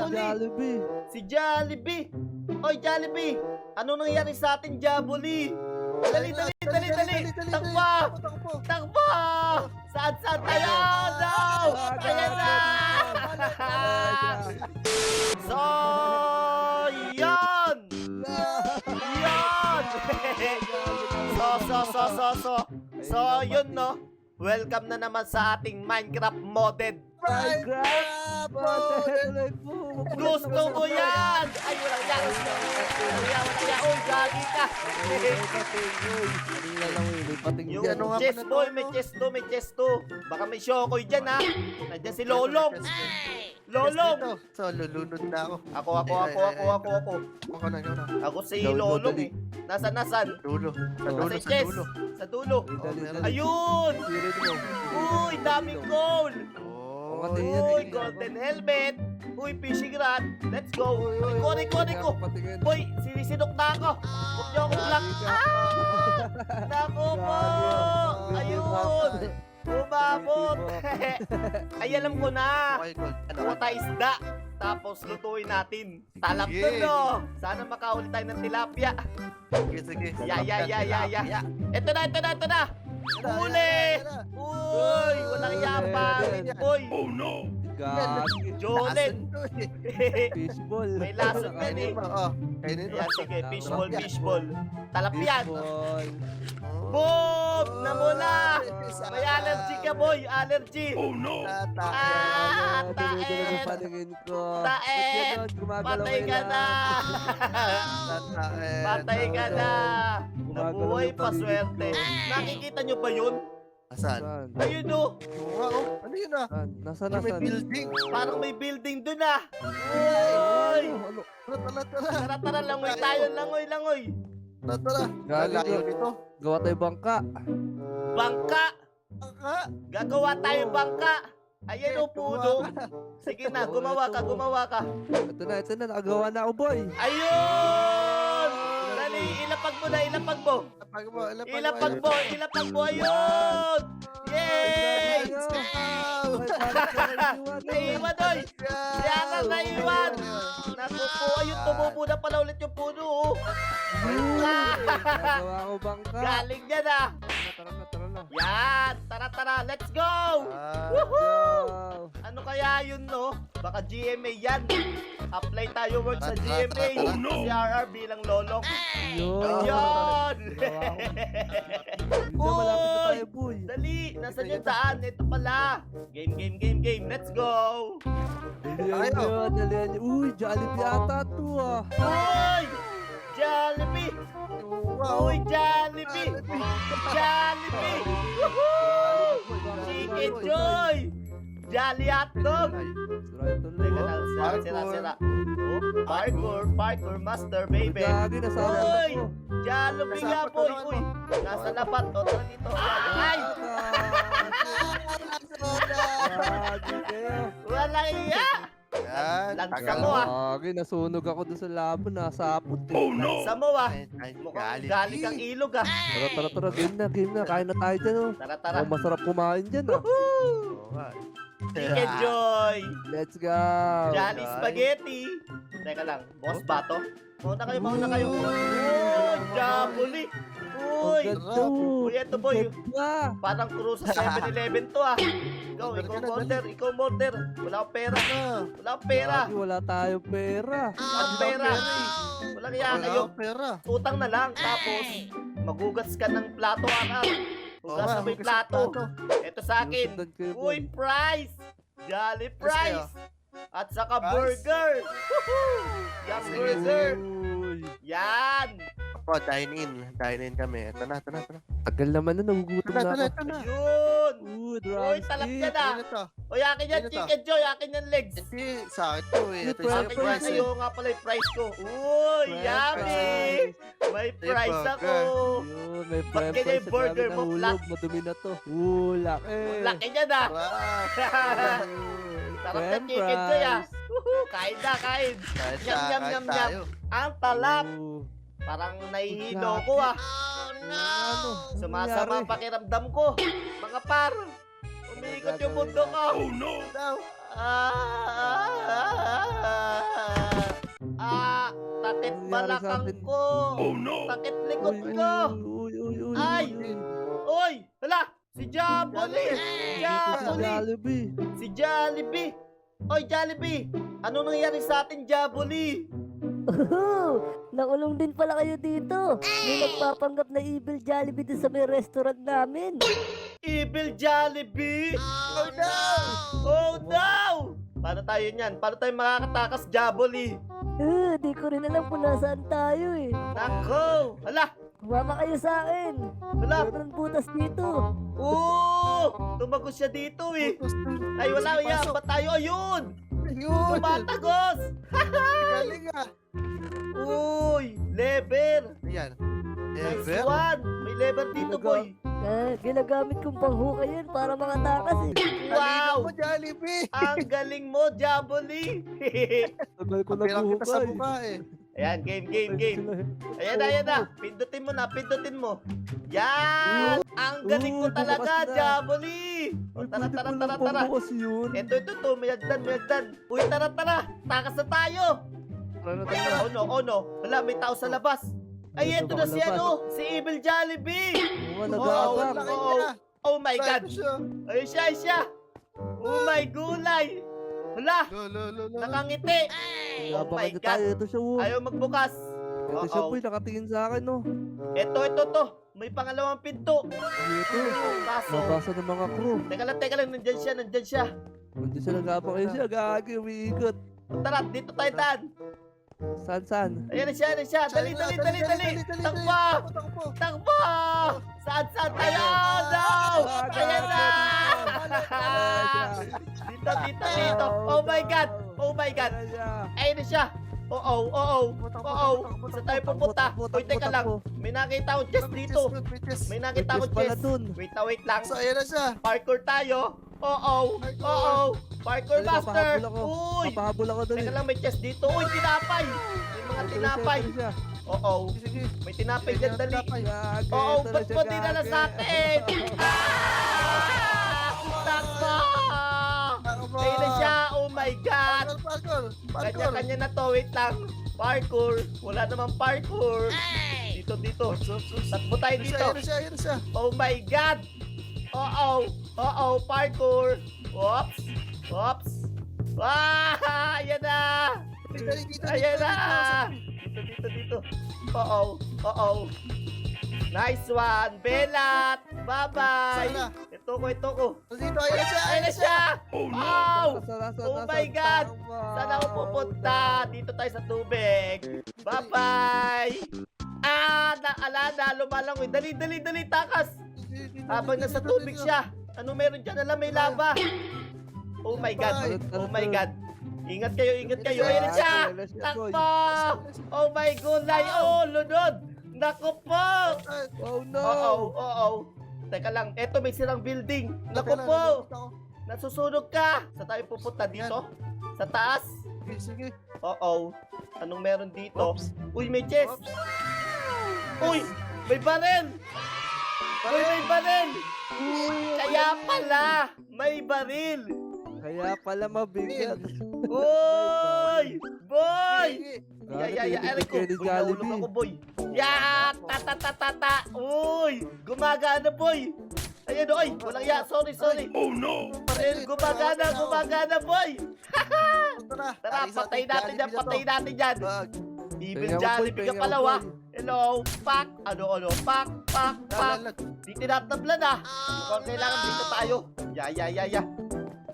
nahuli. Jollibee. Si Jollibee. Oy, Jollibee. Ano nangyari sa atin, Jabuli? Dali. Takbo! Takbo! Saan tayo? No! Ayan na! So, yan! Yan! So, yun, no? Welcome na naman sa ating Minecraft modded. Minecraft! Tuloy po. Gusto mo yan! Ay, walang yan! Uy, gagi ka! Yung chest boy, may chest to. Baka may Shokoy dyan, ha? Nandiyan si Lolong. Lolong! So, lulunod na ako. Ako. Ako na. Ako si Lolong, eh. Nasaan? Dulo. Sa dulo, Nasa sa chest. dulo. Sa dulo. Ayun! Uy, daming gold! Uy, golden helmet! Uy, fishing rod! Let's go! Iko! Boy, sinisinok na ako! Huwag niyo akong block! Nako po! Ayun! Umabot! Ay, alam ko na! Okay, gold. Kuha tayo isda! Tapos lutuin natin. Talap to, no? Sana makahuli tayo ng tilapia. Sige. Ya. Ito na! Huli! Uy! Walang yapang! Uy! Oh no! Gagi. Jolen! Fishball. May lasot yan, eh. Kainin mo. Yan, sige. Fishball. Talap yan! Fishball. Boom! Namula! May allergy ka, boy! Allergy! Oh no! Ah! Tuloy-tuloy Taet! ang paningin ko. Taet! Ba't gumagalaw Patay ka na! Patay ka na! Nabuhay pa, swerte. Nakikita nyo ba yun? Asan? Saan? Ayun, oh! Ano yun ah? Nasaan? May building. Parang may building dun, ah! Uy! Ano? Tara, langoy tayo, langoy! Tara. Galing Layo yun. nito. Gawa tayo bangka. Bangka! Bangka. Gagawa tayo bangka! Ayan, oh, puno! Sige na, gumawa ka! Ito na. Nakagawa na ako, boy. Ayun! Dali, ilapag mo! Ilapag mo, ayun! Yay! Naiwan, oy! Yan naiwan! Naku po, ayun, tumubo na pala ulit yung puno, oh! Nagawa ko bangka. Galing yan, ah! Tara na. Yan! Tara, let's go! Woohoo! Ano kaya yun, no? Baka GMA yan. Apply tayo work sa GMA. Si RR bilang lolong. Yun. Ayun! Malapit na tayo, boy. Dali! Nasaan yung daan? Ito pala. Game. Let's go! Dalihan nyo. Uy, Jollibee ata to ah. Uy! Jollibee! Uy, Jollibee! Woohoo! Chicken Joy! Jolly hotdog! Teka lang, sira. Oh, parkour master, baby. Gagi, nasama Uy! ko. Jollibee nga, boy. Uy, nasa lapat. O, tara dito. Ay! Gagi kayo. Wala iya! Yan. Lansa mo, ah. Gagi, nasunog ako doon sa laban. Nasapot eh. Oh no! Sa mo, ah. Ay, Mukhang galing kang ilog, ah. Tara. Game na. Kain na tayo dyan oh. Tara. Oh, masarap kumain dyan ah. Chicken Joy! Let's go. Jolly Spaghetti! Teka lang, boss ba to? Mauna kayo. Uy, Jabuli! Uy! Uy, eto boy. Parang cruise sa 7-Eleven to, ah. Ikaw order. Wala akong pera. Gagi, wala tayong pera. Ang pera. Walang iya kayo. pera. Utang na lang. Tapos, magugas ka ng plato, anak. Hugas na may plato. Ito sa akin. Sundan kayo, Uy, boy. price! Jolly price! At saka burger! Woohoo! Yung burger! Uy. Yan! Ako, dine in kami. Ito na. Tagal naman na, nagugutom na ako. Yun! Uy, Uy, talap ka na! Ano to? Uy, akin yan, Ano to? Chicken Joy! Akin yan, legs! Hindi, sa akin to eh. Ito yung Akin yan, surprise eh. ayaw nga pala yung price ko. Uy, yummy! May price ako! Yun, may Ba't prime ganyan yung price. burger Ang mo, dami nahulog. Madumi na to. Laki. Laki niya na! Wow! Sarap na Chicken Joy, ah! Woohoo! Kain na, kain! Yum. Ang talap! Parang nahihilo ko, ah! Sumasama ang pakiramdam ko. Mga par, umiikot yung mundo ko. Oh no! Ah, Sakit Ano nangyari sa balakang atin? ko. Sakit likod ko. Uy. Ay! Uy! Hala! Si Jaboli! Si Jaboli! Jollibee. Si Jollibee! Oy, Jollibee! Ano nangyari sa atin, Jaboli? Nakulong din pala kayo dito. May nagpapanggap na Evil Jollibee dun sa may restaurant namin. Evil Jollibee! Oh no! Oh no! Paano tayo niyan? Paano tayo makakatakas, Jaboli? Di ko rin alam kung nasaan tayo eh. Nako! Hala! Kumama kayo sa akin. Hala! Meron butas dito. Tumagos siya dito eh! Ay, wala yan! Ba't tayo? Ayun! Ayun! Tumatagos! Galing ah! Uy! Lever! Ayan. Nice Ever? one! May lever dito, boy! Ginagamit kong panghuka yun para mga takas eh. Wow! Wow! Jollibee! Ang galing mo, Jaboli! Tagal ko Pirang kita sa nabuhukay. mukha eh. Ayan, game. Ayan na. Pindutin mo. Yan! Ang galing mo Uy, talaga, bukas na. Jaboli! O, tara. Bukas yun. Ito, may hagdan. Uy, tara. Takas na tayo! Tara. Oh no. Wala, may tao sa labas. Ay, May eto tao na si sa labas. si Evil Jollibee! Oo, Ang nag-aabang. laki Oo. niya. Oh my God! Tayo siya. Ayun siya! Oh my gulay! Hala! Lo. Nakangiti! Oh Nag-aabang my na God! tayo. Ito siya, oh. Ayaw magbukas! Ito siya, Oo. boy. Nakatingin sa akin, oh. Ito. May pangalawang pinto. Ito. Kaso, Mabasa ng mga crew. teka lang, nandyan siya. Hindi siya nag-aabang. Ayun siya, gagi. Umiikot. O, tara, dito tayo daan. Saan? Ayan na siya. Dali. Takbo! Saan tayo? Oh, no! Ayan na! Dito. Oh my God! Ayan siya. Ayun na siya. Oo. Saan tayo pupunta? Uy, teka lang. May nakita akong chest dito. May nakita akong pala chest. dun. Wait lang. So, ayan na siya. Parkour tayo. Oo. Parkour Ay, master. papahabol ako. Uy. Papahabol ako dali. Teka lang, may chest dito. Uy, tinapay. May mga tinapay. Ito na siya. Oo. Sige. May tinapay dyan, dali. Gagi, Oo, ito na ba't siya, mo dinala gagi. sa atin? Takbo! Ayun na siya. Oh my God. Parkour. Kanya-kanya na to. Wait lang. Parkour. Wala namang parkour. Dito. Takbo tayo dito. Ayan na siya. Oh my God! Oo, parkour! Oops! Ayan na! Ayan na! Dito. Oo. Nice one! Belat! Bye-bye! Sana. Ito ko. Dito, ayan na siya. Ayan na siya! Wow! Nasaan, Oh my God! Saan ako pupunta? Dito tayo sa tubig. Bye-bye! Naalala, lumalangoy. Dali, takas! Habang nasa tubig siya. Ano meron dyan? Alam, may lava. Oh my God. Ingat kayo. Ayan na siya. Takbo! Oh my gulay. Oh, lunod. Naku po. Oh no! Oo. Teka lang. Eto, may sirang building. Naku po. Nasusunog ka. Saan tayo pupunta dito? Sa taas? Sige. Oo. Anong meron dito? Uy, may chest. Uy, may baril. May baril. Kaya pala, may baril. Kaya pala mabigat. Uy! Boy! Gagi, Aray ko. tinitipid Boy, kay nahulog Jollibee. ako, boy. Ta. Uy! Gumagana, boy. Ayun, oy. Walang ya. Sorry. Oh no! Gumagana, boy. Tara, patayin natin yan. Evil Jollibee ka pala, wa. Hello, pak. Ano, pak. Di tinatablan, ah. Mukhang kailangan dito tayo. Ya.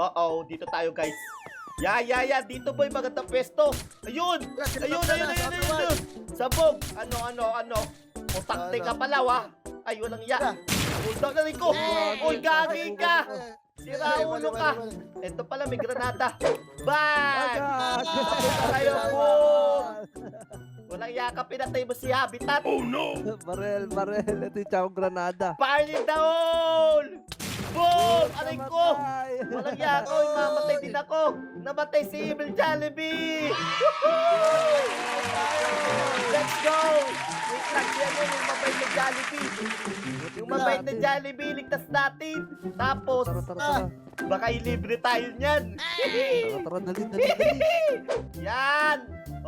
Oo, dito tayo, guys. Ya. Dito, boy, magandang pwesto. Ayun. Sabog. Ano. Putakte ka pala, wa. Ay, walang ya. Dali ko. Uy, gagi ka. Sira ulo ka. Ito pala, may granada. Bang! Tayo po. Walang yakap, pinatay mo si Habitat. Barel. Ito yung tsakong granada. Party down! Boom! Aray ko! Walang yakap, mamatay din ako. Namatay si Evil Jollibee. Woohoo! Let's go! Wait lang, siya mo yung mabait na Jollibee. Yung mabait na Jollibee, ligtas natin. Tapos, Tara. baka ilibre tayo niyan. Tara, dali. Yan!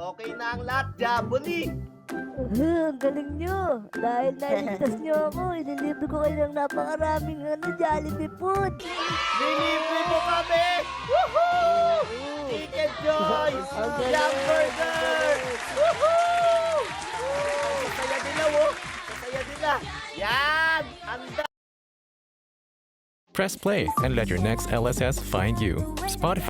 Okay na ang lahat, Jabuli. Ang galing nyo. Dahil nailigtas nyo ako, inilibre ko kayo ng napakaraming Jollibee food. Nilibre mo kami! Woohoo! Chicken Joy! Jam Burger! Woohoo! Sasaya nila, oh! Sasaya nila! Yan! Anda! Press play and let your next LSS find you. Spotify.